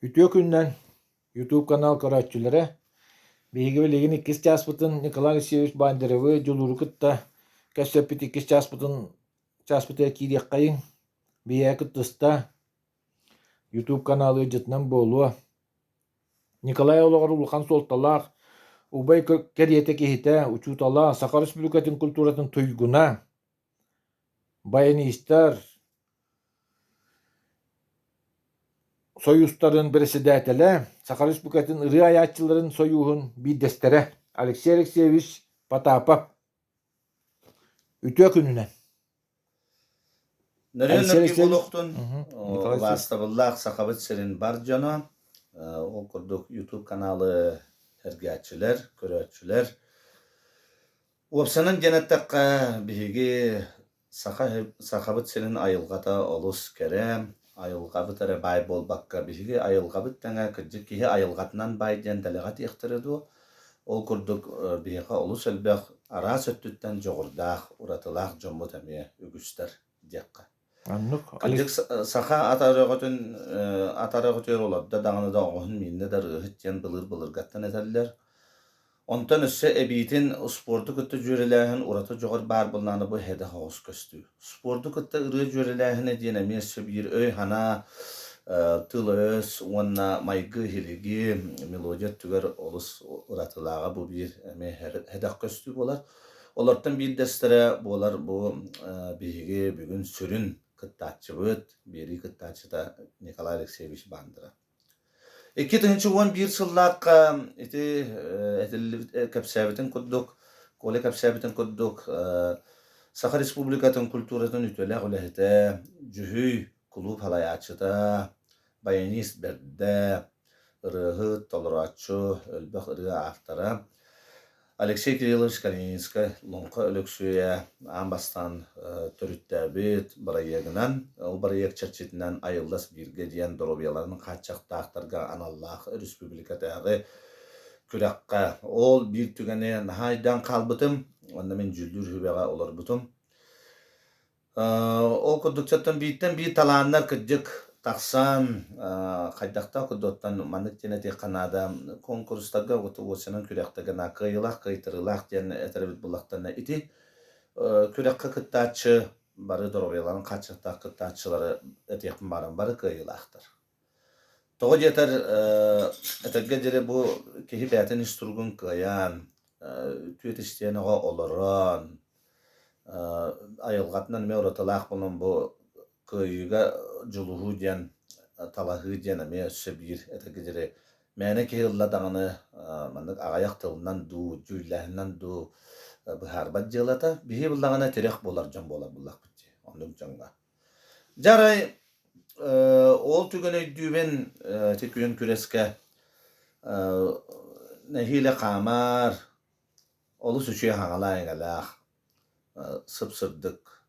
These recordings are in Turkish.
Ütüyor günden YouTube kanal karatçılara Bihigibi ligin ikis çaspıtın Nikolay Alexeyevich Banderov'ı Juluru kıtta Kösöpüt ikis çaspıtı ekidiyek kayın Biye kıttısta YouTube kanalı cıtnan boluğa Nikolay Oğluğar Ulukan Soltalaq Ubay Keriyete Kehite Uçutala Sakar Respublikatın kulturatın tuyguna Bayani ister Soyuzların presidentele Sakar Respublikatın ırı ayatçıların soyuğun bir destere Alexey Alexeyevich Patapov ütüyor gününe. Neren Alexey nergi Alexeyevich buluktun? Nikolay Alexeyevich. Vastabillah sakabet serin barcana. O kurduk YouTube kanalı hergiyatçılar, körötçüler. Opsanın genettakka bihigi sakabet serin ayılgata olus kerem. Ayılgabı tere bay bolbakka bihigi ayılgabı tanga kıcık kihi ayılgatından bay diyen delegat ihtiridu. O kurduk bihiga olus elbek ara söttütten joğurdaq, uratılaq jommu temiye ügüster diyekka. Anlık. Kıcık saha atarağıtır olab da dağını da oğun minne de rıhıt yen bılır gattan eterler. Ondan üsse ebitin sportu kıttı jüriləhin uratı joğur bar bulnanı bu hede haos köstü. Sportu kıttı ırı jüriləhin ediyene miyesi bir öy hana tıl öz, onna maygı hiligi, melodiya tüger olus uratılağa bu bir hede köstü bolar. Olardan bir destere bolar bu bihigi bugün sürün kıttaçı böt, biri kıttaçı da Nikolay Alexeyevich Banderov. 2011 sıllaq iti kapsabitin kudduk, kole kapsabitin kudduk, Sakha Respublikatın kulturatın ütüle olehte, cühüy kulub halayatçıda, bayanist berde, ırıhı tolratçı, ölbek ırığı aftara, Alexey Kirillovich Kalinska lonqa ölüksüye ambastan törüttäbit barayegынан, o barayeg çerçetinden ayıldas birge diyen dorobiyalarının kaçak dağıtlarga anallah Respublikatағы kürakka ol bir tügene haydan kalbıtım, onda men jüldür hübega olur butum. O kudukçatan bitten bir talanlar kıcık taksan kaydakta kudottan manık jeneti kanada konkurstaga otuğusunun kürektaga na kıyılak kıytırılak diyen eterebit bulaktan iti kürekka kıttaçı barı dorobeyaların kaçakta kıttaçıları etiyakın barın barı kıyılaktır. Toğu yeter etegge jere bu kehi beytin isturgun kıyan tüyet isteyene oluran ayılgatından me uratılaq bunun bu kıyıga juluhu diyen talahı diyen me söbir etegere mene kehilla dağını mandık ağayak tılından du jüllahından du bu harbat jılata bihi bullagana terek bolar jan bolar bullak bitdi ondan janga jaray ol tügene düben tekün küreske nehile qamar olus üçe hangalayangalaq sıpsırdık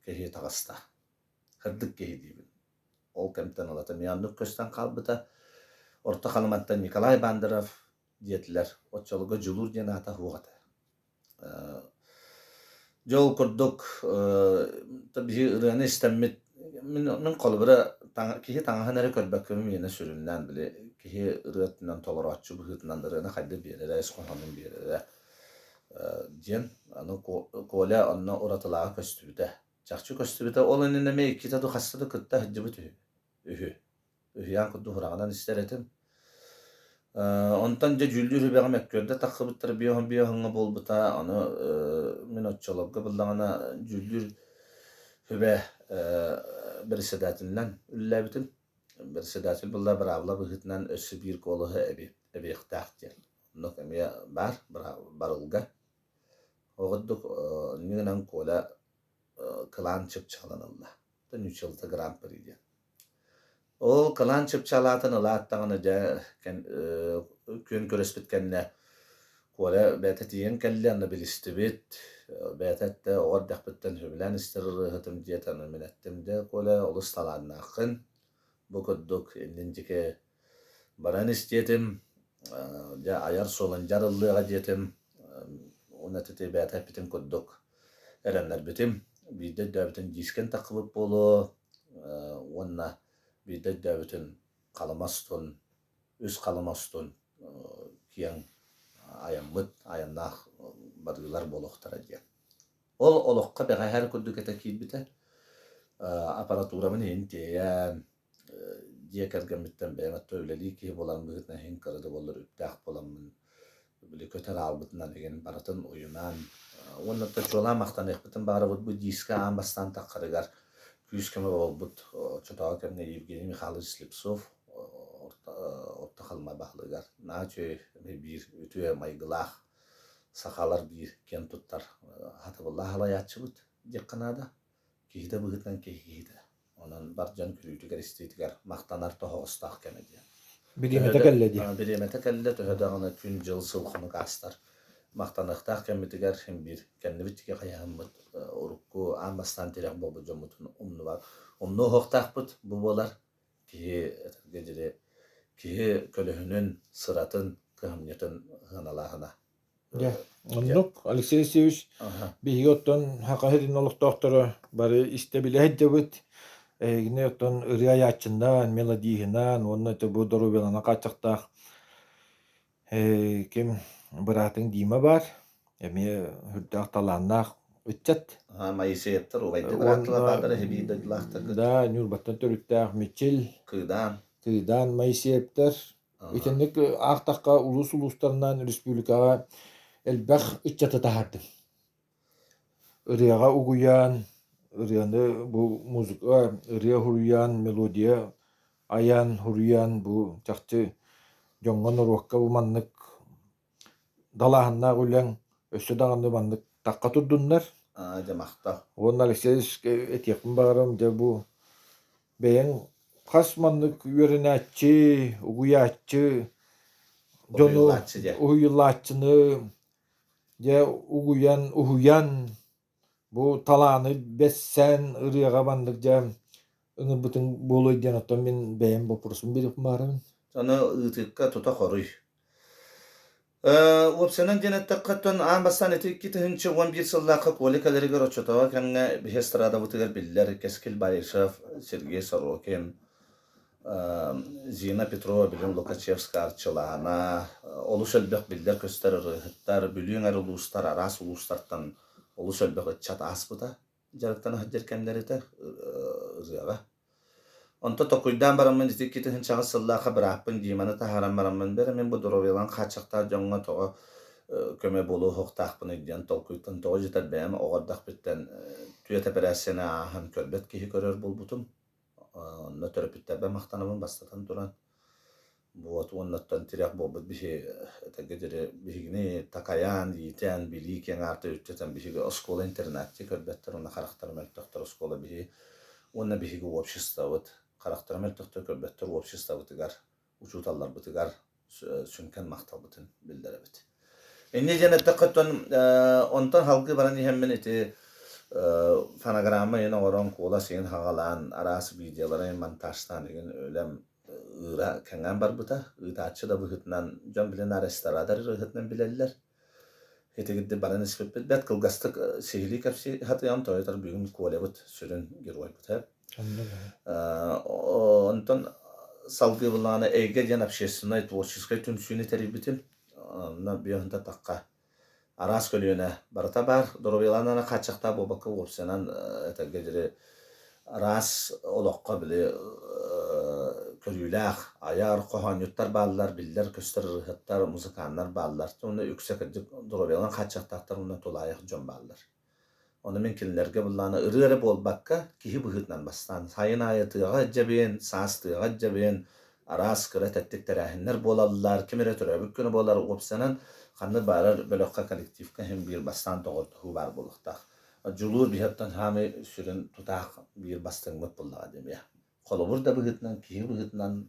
kehi tağısta. Hırdık kehi diyeyim. Ol kemten olata. Miyanlık kösten kalbıta. Orta kalımatta Nikolay Banderov diyetiler. O çoluğa julur diyen hata huğata. Jol kurduk. Tabi ırığını istemmet. Min kolubura kehi tanğahanere körbekümü yine süründen bile. Kehi ırığından toloratçı bu hıtından ırığına haydi bir yere. Eskohanın bir yere. Diyen anu kola anna oratılağa köstübüde. Çakçı köstübüde olan ineme kita du hastadı kıtta hıcıbı tühü. Ühüyan kuddu hurağından ister etim. Ondan ca jüldür hübeğe mekkörde takıbıttır bir hıngı bolbuta anu minotçologga buldağına jüldür hübe bir sedatinlen ülle bitim. Bir sedatil bulda bir avla bıhıtından össü bir koluhu ebi ihtaq diyen. Nuk emiye barılga. Oğudduk nüğünen kola kılan çıp çalanılla. Da 3 yılda Grand Prix diyen. O kılan çıp çalatan ılattağını da kön körespit kenne kola betet yiyen kelli anna bilisti bit. Betet de oğuddak bitten hüblen istirir hıtım diyetanı minettim de kola olus talanına akın. Bu kudduk indincike baran isteyetim. Ayar soluncar ıllığa diyetim. Ona tete beyat bitim kudduk. Erenler bitim. Bir de bitin disken takılıp bolu. Ona bir de bitin kalamastun, üs kalamastun kiyan ayanmıt, ayannak barılar boluqtara diye. Ol oloqqa beğay her kudduk ete kilbite aparaturamın hin diyen diye kergemitten beğemet öyleliği ki bolan bıhıtna hin karıdı bolur üptaq bolanmın böyle köter albıtından egen baratın oyunan onunla da çola maqtan ekbitin bağırı bu diska an bastan taqqarıgar küs keme olbut çotağı kemne Evgeniy Mikhailovich Slipsov orta kalma bağlıgar naçö bir ütüye maygılaq sakalar bir ken tuttar hatıbullah halayatçı bud diqqanada kihide bıhıtnan kihide onun barcan külütüger isteytiger maqtanar tohoğustaq keme diye. Bir yemete kelle diye. Bir yemete kelle töhödağına kün jıl sılxını kastar. Maqtanıqtaq kemmitiger hem bir kenni bitike qayamıt urukku ambastan terek bobu jomutun umnu var. Umnu hoqtaq bud bu bolar ki gecede ki kölöhünün sıratın kıhımyatın hınalahına. Ya, onluk Alexey Alexeyevich bir yottan hakahirin oluk doktoru bari işte bile hedjebit ne yottan riyayatçından melodiyihinan onunla da bu doru belana kaçakta kim bıratın dime var emi hüddaq talannak ütçet Mayısıyettir o baydı bıraktılar badara hebide gılaqtı da nürbattan törüttaq miçil kıydan mayısiyeptir Ütenlik Aqtaqqa ulus uluslarından respublikaga elbaq ütçete tahardım. Iriyaga uguyan, iriyanı bu muzika, iriya huruyan, melodiya, ayan huruyan bu çaqçı jongon orokka bu manlık dalahanna gulen össü dağındı manlık taqqa turdunlar. Jamaqta. Onun Alexeyevich etiyakın bağırım de bu beyen kasmanlık yörenatçı, uguyatçı, jonu uyulatçını ya uhuyan bu talanı bessen ırıyaga bandıkça ıngır bütün bolu diyen otan men beyen bopurusun birip barım. Sana ıtıkka tuta koruy. Opsiyonun denettakkaton ambastan etikki tihинче 11 сыллаққа коликалерге рочотова кемне бихестрада бутыгар биллер Кескил Баришев, Сергей Сорокин, Зина Петрова билен Лукачевска арчылана, олус элбек биллер көстер ырыхыттар, бүлüңер улустар, арас улустартан олус элбек чат аспыта. Жарыктан хаджер кемлерите ырыяга. Onta tokuydan baramın etikki tihинче сыллаққа bir apın diymanı taharan baramın beri men bu dorovelan kaçakta jonga toğa köme bolu hoqtaqpın ediyen tolkuytan toğa jeter bäme oğardaq bitten tüyete perasene ahan körbet kihi körör bulbutum. Onna töröpütte ben maqtanımın bastatan duran. Bu atu onnattan tirek bobut bihi tegedere bihigini takayan, yiten, biliken artı ütçeten bihigi oskola internetçi körbetler onna karakter meltoktor oskola bihi onna bihigi обществовать karakter meltoktor körbetler обществовать uçutallar bitigar sünken maqtal bitin bildere bit. Enne jenettakton ontan halkı baran hemmen eti fanagramma yine oran kola sen hagalan arası videolara montajdan degen ölem ıra kengen bar buta ıtaçı da bu hıtnan jon bilen arestaralar hıtnan bileller. Hetegidde baran ispet bet kılgastık sehili kapsi hatayan toyatar bugün kolebut sürün giroy buta. Ondan salgı bulana ege jan общественной творческой tümsüni terbitim na bir hında takka aras kölüne barata bar dorobelanana kaçakta bobakı opsiyonan etegedere aras oloqqa bile körüylaq ayar qohanyuttar ballar biller köster rıhıttar muzikanlar ballar onu yüksek dorobelan kaçaktaktar ona tolayaq jon ballar onu minkinlerge bulana ırı bolbakka kihi bıhıtnan bastan sayın ayatıga jeben sastıga jeben aras kıra tettik terahinler bolallar kimere töröbükünü bolar opsiyonan kanı barar bölökka kolektifka hem bir bastan doğurtuğu var buluqtaq. Julur bihattan hami sürün tutaq bir bastınmıt bullağa demeye. Kolubur da bıhıtnan, kihi bıhıtnan,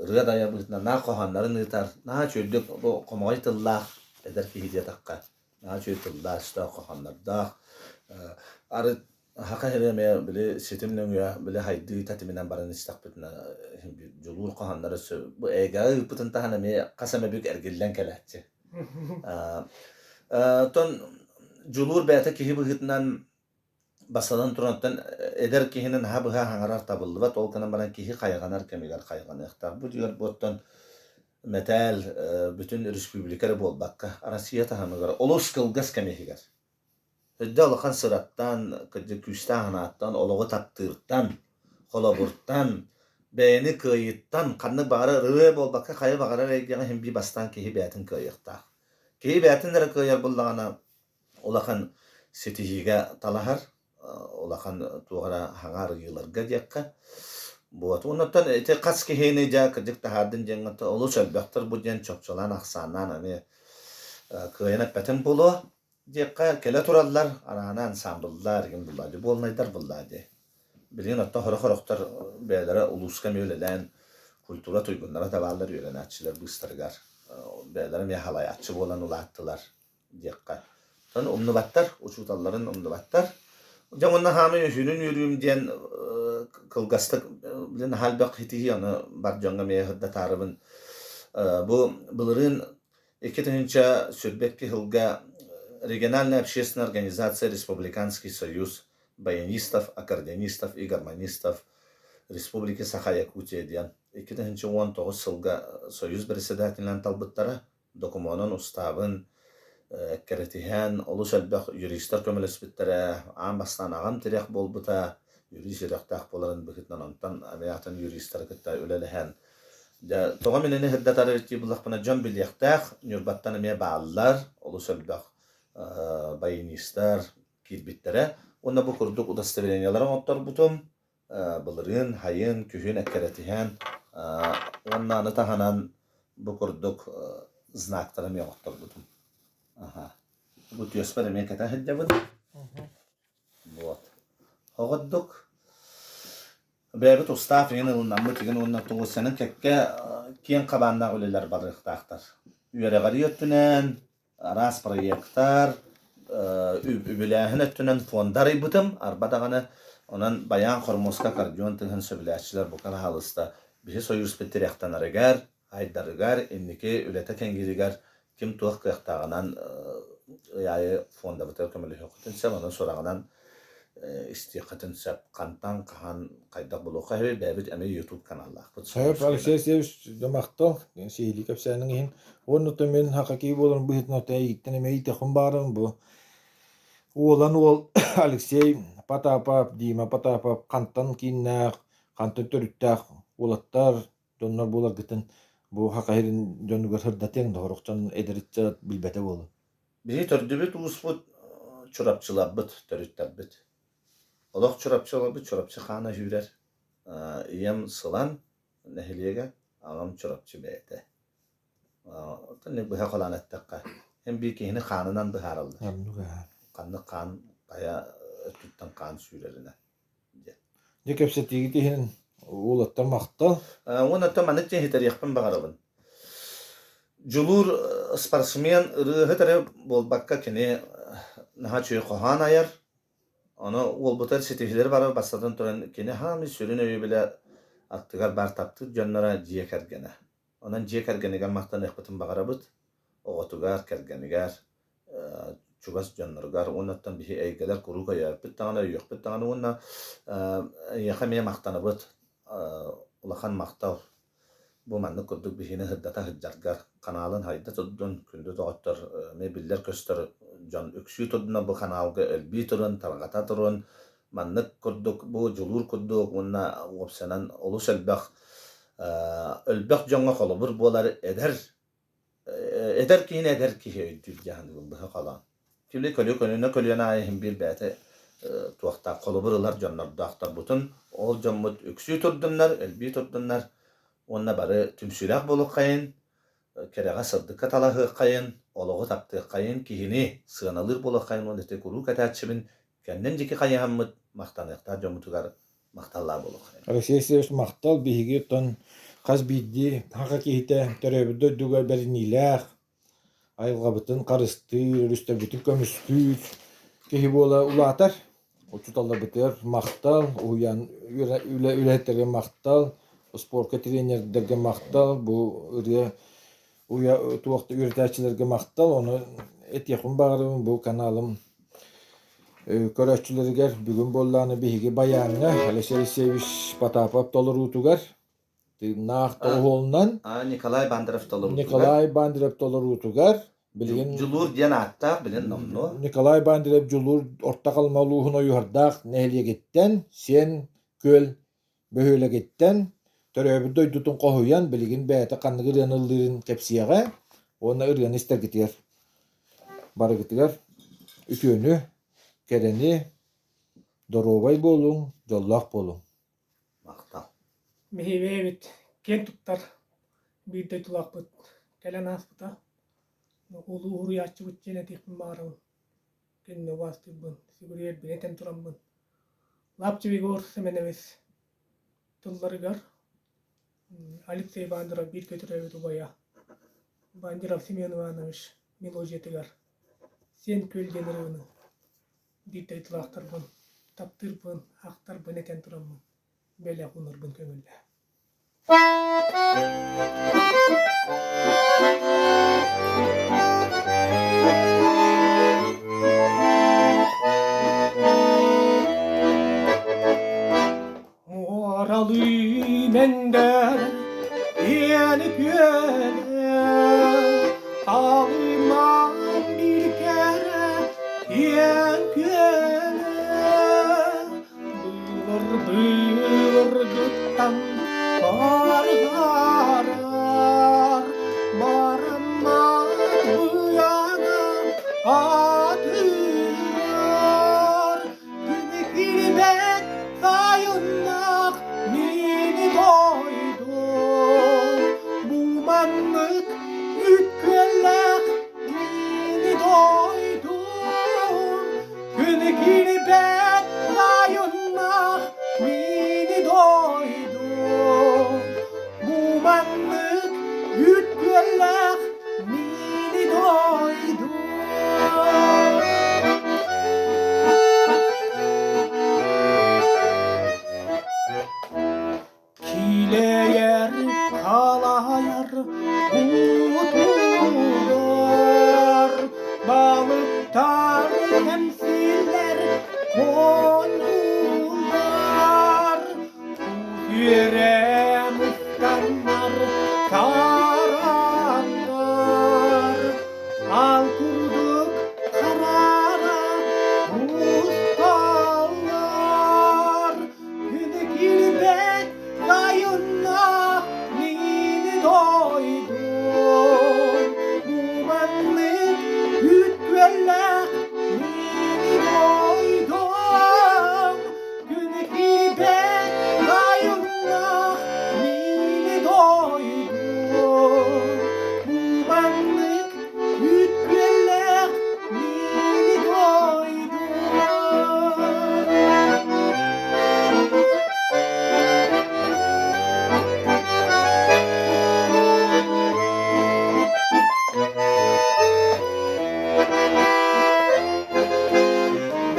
rıadaya bıhıtnan, na kohanların ıtar, na çöldük bu komoy tıllah eder kihi diye takka. Na çöld tıllah işte kohanlar da. Arı haka heremeye bile setimlen ya bile haydi tatiminden baran istakbetine julur kohanları bu ega ıpıtın tahana me kasame büyük ergillen kelatçı. Ton julur beyata kihi bıhıtnan Basadan turantan eder kihinin ha bıha hangarar tabıllıbat ol kanan baran kihi kayganar kemigar kayganıqtar. Bu diyor bottan metal bütün respublikari bol bakka Arasiya tahanıgar olus kılgas kemihigar. Hüdde olaqan sırattan, kıcı küstahanattan, oloğu taptırttan, kolaburttan, beğeni kıyıttan, kanı bağırı rıve bol bakka kayı bağırı reygana hem bir bastan kihi beytin kıyıqta. Kihi beytin dere kıyar bullağana olaqan setihiga talahar, olaqan tuğara hangar yılırga diyakka. Buat ondan ete kas kihini ja kıcık tahadın jengata olu sölbäktür bu jen çokçalan aksanan hani kıyana betin bulu. Diyekka kele turallar, arana ansambıllar, kim bulladı, bolnaydar bulladı. Bilin hatta horoktar beylere uluska mevlelen kultura tuygunlara tavallar yörenatçılar bıstırgar. Beylere mehalayatçı bolan ulattılar. Diyekka. Tan umnubattar, uçutalların umnubattar. Jam onna hami yürüyüm diyen kılgastık bilin halbak hitihi onu barjonga mehadda tarabın. Bu bılırın iki tınca sürbekki hılga Региональная общественная организация Республиканский союз баянистов, аккордеонистов и гармонистов Республики Саха-Якутия диен. 2019 жылга союз председателинен талбыттары документын уставын керетиһен олус элбэх юристтер көмөлөспүттөрө аан бастан агам тирек болбута юрист жиректах боларын быхытнан онтан авиатын юристтер кытта үлелеһен. Тоға менени хыддатары ити буллахпына жон билияқтах нюрбаттан эме бааллар олус элбэх баянистар кирбиттере онна бу курдук удостоверенияларын оттор бутум былырын хайын күһүн эккеретиһен онна аны таханан бу курдук знактарын оттор бутум бу түйөспер эме ката хеддебин вот хогоддук бэбит устаф ен ылнаммы тиген онна тугусанын кекке киен кабанна үлелер барыктактар үйөрөгөр йөттүнен Aras proyektlar, übülähin öttünen fondar ibutım, arbadağını onan bayan hormoska kardiyon tığın söbüläçiler bu kana halısta bizi soyuz bittirektan arıgar, haydarıgar, inniki ülete kengirigar, kim tuğ kıyıqtağınan yayı fonda bitir kömülü hükutunsa, ondan sorağınan istiqatınsa kantan kahan kaydak buluqa hevi bäbit emi YouTube kanallar. Hayır, Alexey Sevich demakta, şeylik hepsinin için. Onu da men hakiki bolun bu hitnata gittin me itaqım barım bu. Olan ol Alexey Patapap dima Patapap kantan kinna, kantan törüttaq olattar donlar bolar gittin. Bu hakahirin dönügör hırdaten da horukcan ederitçat bilbete bolu. Biri tördübüt usput çorapçılabıt, törüttəbbit. Olaq çorapçılabıt, çorapçı xana jürer. İyem sılan nehiliyege, ağam çorapçı beyde. Tanne bu hakalan ettekka. Hem bir kihini xanınan dıharıldı. Kanlı kan, kaya ötütten kan sürerine. Ne kepseti gittiğinin olattar maqtal. Ona tamanı tehiter yakpın bağırabın. Julur sportsmen ırıhıtare bolbakka kini naha çöy qohan ayar. Onu olbutar setihileri var basadan turan kini hami sürün öyle bile attıgar bar taptı jonnara jiye kergene. Ondan jiye kergenigen maqtan ekbetin bağırabıt. Oğutugar kergeniger. Çugas jonnargar onattan bihi eygeler kuruga ya. Bittağına yok. Bittağına onna yaxameye maqtanabıt. Ulaqan maqtav. Bu manlık kurduk bihine hıddata hıdjargar. Kanalın hayda tuddun kündü doğattar mebiller köster jan öksü tudduna bu kanalga elbi turun, targata turun. Manlık kurduk bu julur kurduk. Onna opsanan olus elbaq. Elbaq jonga kolubur bolar eder ki yine eder ki öydül jahanı bu kalan. Kili kölüne ayın bir bete tuaqta koluburlar jonlar dağtar butun. Ol jammut öksü turdunlar, elbi turdunlar. Onna bari tümsülak bolu kayın, kereğe sırdıka talahı kayın, oluğu taptı kayın, kihini sığınalır bolu kayın, onu ete kuru kataçımın, kendin jeki kayın hammıt, maqtanıqta jomutugar maqtalla bolu kayın. Alexey Sevich maqtal bihigi ton qaz biddi, hakiki hite, töröbüdö dügö berinilaq, ayılgabıtın qarıstı, rüstebütün kömüsküt, kehi bola ulatar, o tutallar biter, maqtal, uyan ületterge maqtal, sporka trenerlerge maqtal, bu ırıya uya tuaqta üretäçilerge maqtal, onu et yakın bağırım bu kanalım Köreççüleriger bugün bollany bihigi bayanına Alexey Alexeyevich Potapov dolarutugar. Naqta Ha, oğulundan Nikolay Bandarov dolu Nikolay Bandirev dolarutugar. Bilgin Julur diyen hatta bilen nomnu. Nikolay Bandirev julur orta kalmaluğuna yuhardaq nehliye gitten sen köl böhöle gitten töröbü doydutun qohuyan bilgin bäte qannygy yanıldyrin kepsiyaga ona ıryan ister gitiger. Bara gitiger. Üçünü kereni dorobay bolun, jollaq bolun. Maktal. Mehibet ken tuttar bir de tulakpıt gelen aspıta ulu uru yaşçı bütçene tekmin bağırın kenne vastibın siguriyet bineten turambın lapçı bir gor semeneves tılları gar Alexey Bandirov bir kötürevi tubaya Bandirov Semyon Ivanoviç Milojeti gar sen kölgenirini ditay tulaktarbın taptırpın aktar bineten turambın böyle hunarbın kömülle. Moralı mender yenip yöne Ağımdan bir kere yen köne Bılır gıttan var harar Baranmaz bu yana atıyor Günü kilbet sayınmak mini doydum Bu manlık ütkellek mini doydum Günü kilbet sayınmak mini doydum Bu manlık ütkellek mini doydum Kileyer kalayar kutular Balıktar temsiller konular Yere mustanlar karanlar Al kurduk karara mustallar Günü kilbet dayınla mini doydum Bu manlık hütkellek mini doydum Günü kilbet dayınla mini doydum Bu manlık hütkellek mini doydum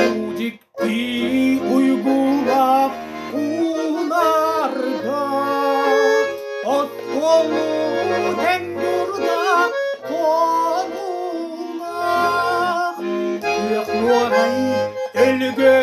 Mucikti uygulap ularda Ot kolu endurda konular Kıyakluay ölgü